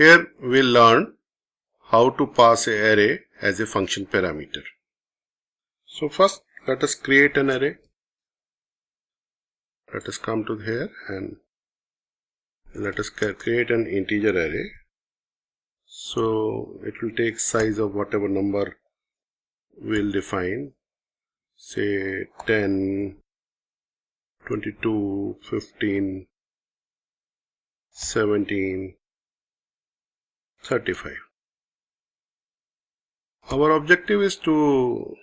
Here we'll learn how to pass an array as a function parameter. So first let us create an array. Let us come to here and let us create an integer array. So it will take size of whatever number we'll define, say 10, 22, 15, 17, 35. Our objective is to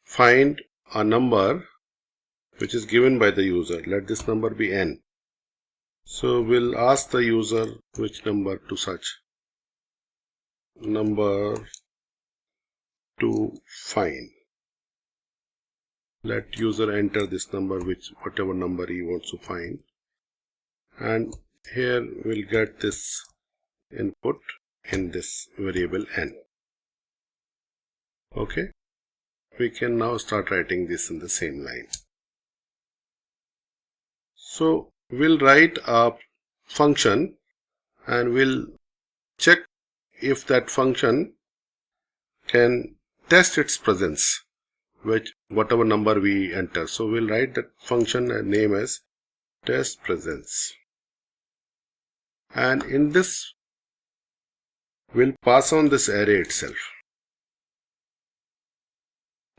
find a number which is given by the user. Let this number be n. So we'll ask the user which number to search. Number to find. Let user enter this number, whatever number he wants to find, and here we'll get this input in this variable n. Okay, we can now start writing this in the same line. So we'll write a function and we'll check if that function can test its presence with whatever number we enter. So we'll write that function name as test presence, and in this we'll pass on this array itself.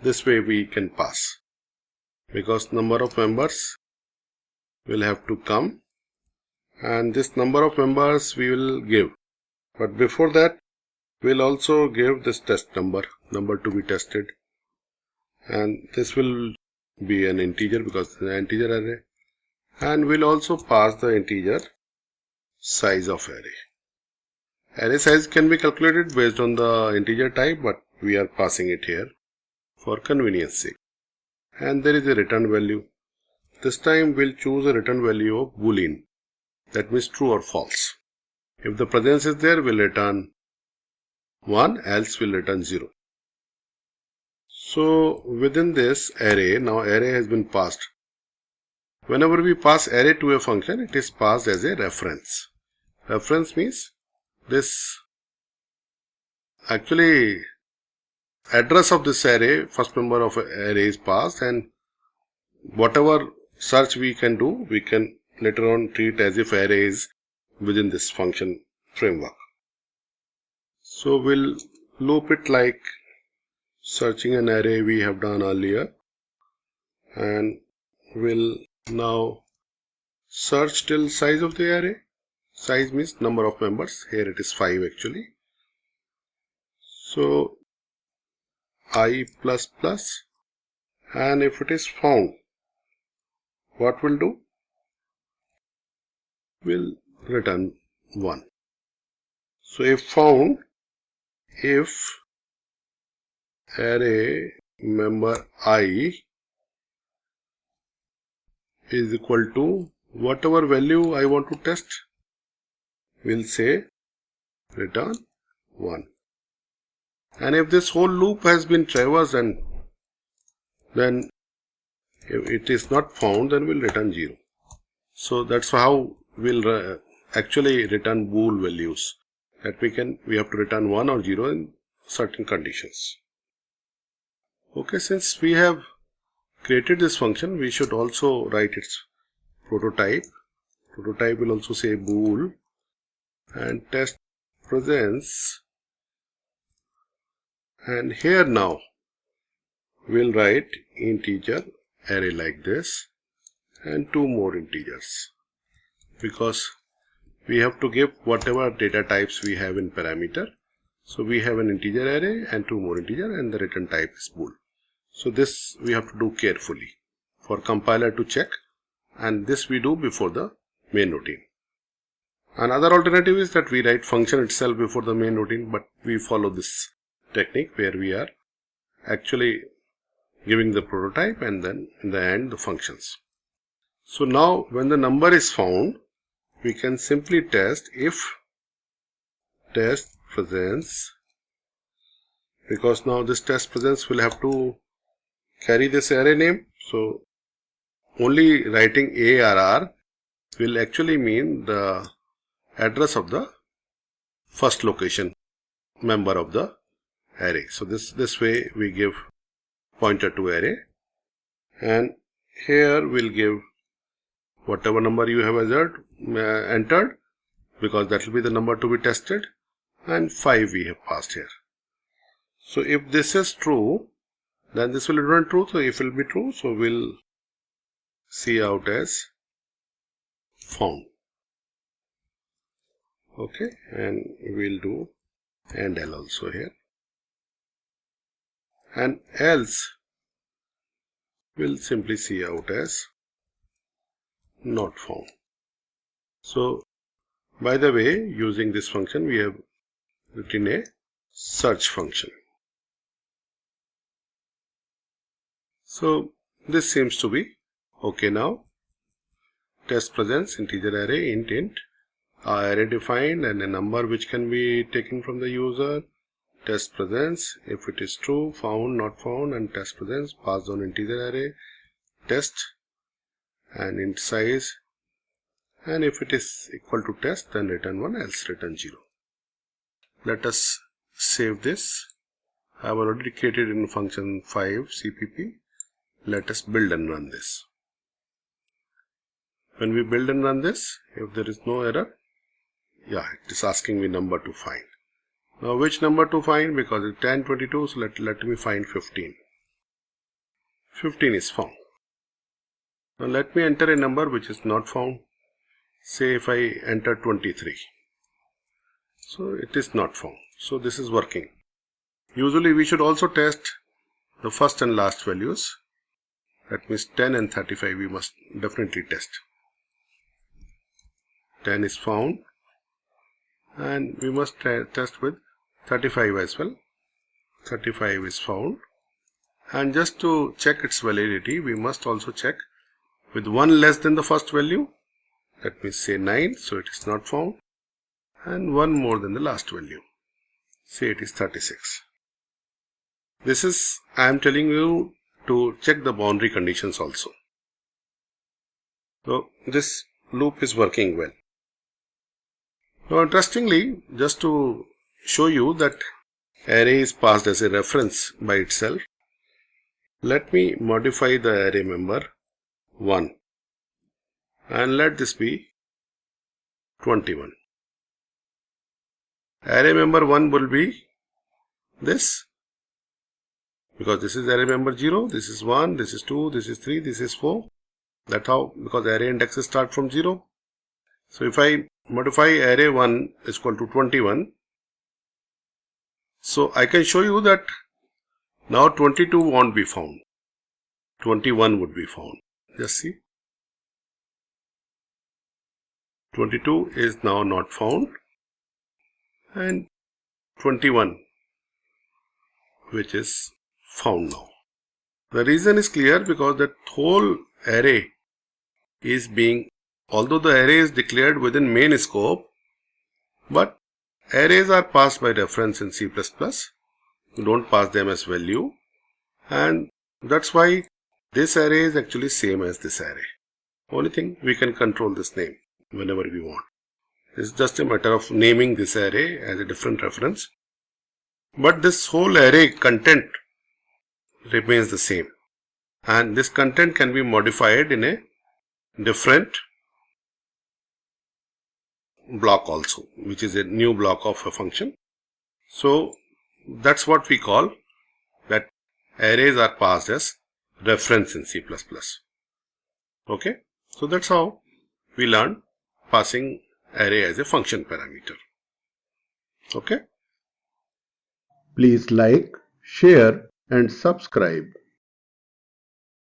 This way we can pass, because number of members will have to come, and this number of members we will give. But before that, we'll also give this test number to be tested, and this will be an integer because it's an integer array, and we'll also pass the integer size of array. Array size can be calculated based on the integer type, but we are passing it here for convenience sake. And there is a return value. This time we'll choose a return value of boolean, that means true or false. If the presence is there, we'll return 1, else we'll return 0. So within this array, now array has been passed. Whenever we pass array to a function, it is passed as a reference. Reference means this actually address of this array, first member of array is passed, and whatever search we can do, we can later on treat as if array is within this function framework. So we'll loop it like searching an array we have done earlier, and we'll now search till size of the array. Size means number of members. Here it is 5 actually. So I++, and if it is found, what we'll do? We'll return 1. So if found, if array member I is equal to whatever value I want to test, we'll say return 1. And if this whole loop has been traversed and then if it is not found, then we'll return 0. So that's how we'll actually return bool values, that we have to return 1 or 0 in certain conditions. Okay, since we have created this function, we should also write its prototype. Prototype will also say bool and test presence, and here now we'll write integer array like this and 2 more integers, because we have to give whatever data types we have in parameter. So we have an integer array and 2 more integer, and the return type is bool. So this we have to do carefully for compiler to check, and this we do before the main routine. Another alternative is that we write function itself before the main routine, but we follow this technique where we are actually giving the prototype and then in the end the functions. So now when the number is found, we can simply test if test presence, because now this test presence will have to carry this array name. So only writing ARR will actually mean the address of the first location member of the array. So this way we give pointer to array, and here we'll give whatever number you have entered, because that will be the number to be tested, and 5 we have passed here. So if this is true, then this will return true. So if it will be true, so we'll see out as found. Okay, and we'll do and L also here, and else will simply see out as not found. So by the way, using this function we have written a search function. So this seems to be okay now. Test presence integer array int array defined and a number which can be taken from the user. Test presence, if it is true, found, not found, and test presence passed on integer array test and int size, and if it is equal to test, then return 1, else return 0. Let us save this. I have already created in function 5 cpp. Let us build and run this. When we build and run this, if there is no error, yeah, it is asking me number to find. Now which number to find? Because it's 10, 22, so let me find 15. 15 is found. Now let me enter a number which is not found. Say if I enter 23. So it is not found. So this is working. Usually we should also test the first and last values. That means 10 and 35 we must definitely test. 10 is found, and we must test with 35 as well. 35 is found, and just to check its validity we must also check with 1 less than the first value. Let me say 9, so it is not found, and 1 more than the last value, say it is 36. This is, I am telling you to check the boundary conditions also. So this loop is working well. Now interestingly, just to show you that array is passed as a reference by itself, let me modify the array member 1 and let this be 21. Array member 1 will be this, because this is array member 0, this is 1, this is 2, this is 3, this is 4. That's how, because array indexes start from 0. So if I modify array 1 is equal to 21, so I can show you that now 22 won't be found, 21 would be found. Just see, 22 is now not found, and 21 which is found now. The reason is clear, because that whole array is being, although the array is declared within main scope, but arrays are passed by reference in C++. You don't pass them as value, and that's why this array is actually same as this array. Only thing, we can control this name whenever we want. It's just a matter of naming this array as a different reference, but this whole array content remains the same, and this content can be modified in a different block also, which is a new block of a function. So that's what we call that arrays are passed as reference in C++. Okay, so that's how we learn passing array as a function parameter. Okay. Please like, share and subscribe.